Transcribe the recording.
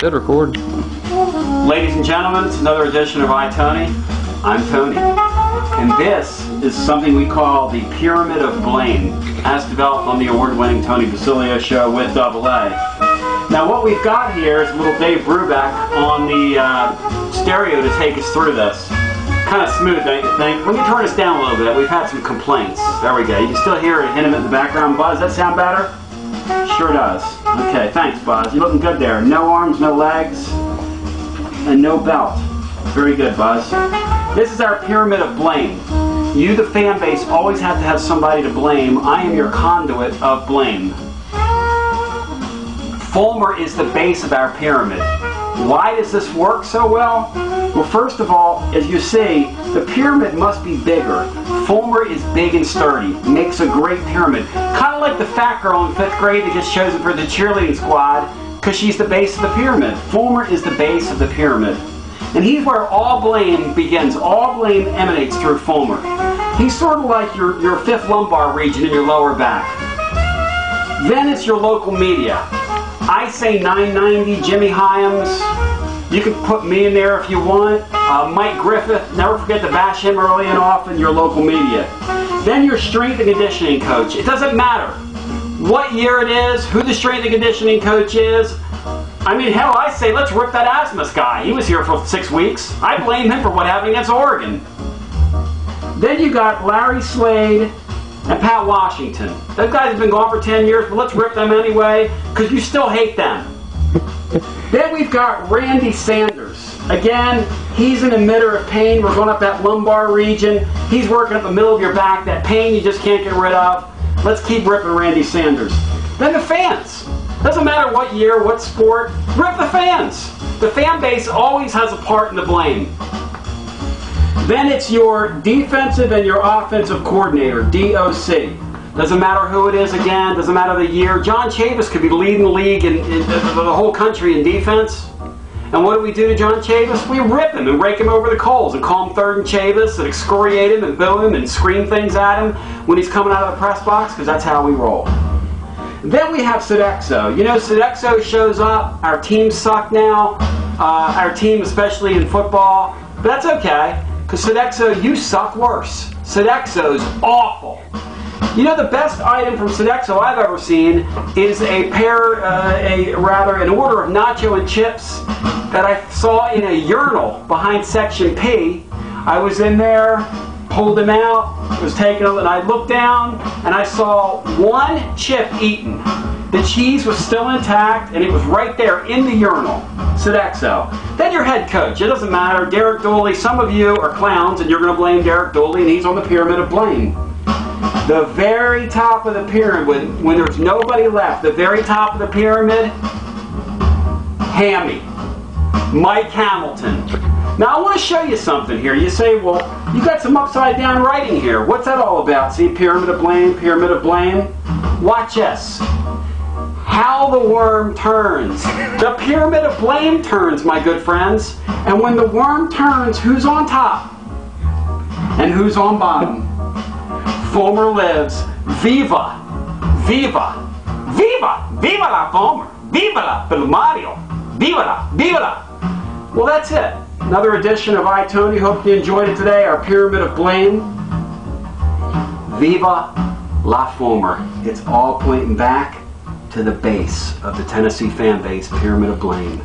Said record. Ladies and gentlemen, it's another edition of iTony. I'm Tony. And this is something we call the Pyramid of Blame, as developed on the award-winning Tony Basilio show with AA. Now what we've got here is a little Dave Brubeck on the stereo to take us through this. Kind of smooth, don't you think? Let me turn this down a little bit. We've had some complaints. There we go. You can still hear a hint of it in the background. Buzz, does that sound better? Sure does. Okay, thanks, Buzz. You're looking good there. No arms, no legs, and no belt. Very good, Buzz. This is our pyramid of blame. You, the fan base, always have to have somebody to blame. I am your conduit of blame. Fulmer is the base of our pyramid. Why does this work so well? Well, first of all, as you see, the pyramid must be bigger. Fulmer is big and sturdy, makes a great pyramid. Kind of like the fat girl in 5th grade that gets chosen for the cheerleading squad because she's the base of the pyramid. Fulmer is the base of the pyramid. And he's where all blame begins. All blame emanates through Fulmer. He's sort of like your 5th lumbar region in your lower back. Then it's your local media. I say 990, Jimmy Hyams. You can put me in there if you want. Mike Griffith, never forget to bash him early and often, your local media. Then your strength and conditioning coach. It doesn't matter what year it is, who the strength and conditioning coach is. I mean, hell, I say let's rip that Asmus guy. He was here for 6 weeks. I blame him for what happened against Oregon. Then you got Larry Slade and Pat Washington. Those guys have been gone for 10 years, but let's rip them anyway, because you still hate them. Then we've got Randy Sanders. Again, he's an emitter of pain. We're going up that lumbar region. He's working up the middle of your back, that pain you just can't get rid of. Let's keep ripping Randy Sanders. Then the fans. Doesn't matter what year, what sport, rip the fans. The fan base always has a part in the blame. Then it's your defensive and your offensive coordinator, DOC. Doesn't matter who it is again, doesn't matter the year. John Chavis could be leading the league in the whole country in defense. And what do we do to John Chavis? We rip him and rake him over the coals and call him third and Chavis and excoriate him and boo him and scream things at him when he's coming out of the press box, because that's how we roll. Then we have Sodexo. You know, Sodexo shows up. Our teams suck now. Our team, especially in football. But that's okay. Because Sodexo, you suck worse. Sodexo's awful. You know, the best item from Sodexo I've ever seen is an order of nacho and chips that I saw in a urinal behind Section P. I was in there, pulled them out, was taking them, and I looked down and I saw one chip eaten. The cheese was still intact, and it was right there in the urinal. Sodexo. Then your head coach. It doesn't matter. Derek Dooley. Some of you are clowns, and you're going to blame Derek Dooley, and he's on the pyramid of blame. The very top of the pyramid, when there's nobody left, the very top of the pyramid, Hammy. Mike Hamilton. Now, I want to show you something here. You say, well, you got some upside-down writing here. What's that all about? See, pyramid of blame, pyramid of blame. Watch this. How the worm turns. The pyramid of blame turns, my good friends. And when the worm turns, who's on top? And who's on bottom? Fulmer lives. Viva! Viva! Viva! Viva la Fulmer! Viva la Mario! Viva la! Viva la! Well, that's it. Another edition of iTony. Hope you enjoyed it today. Our pyramid of blame. Viva la Fulmer. It's all pointing back to the base of the Tennessee fan base, pyramid of blame.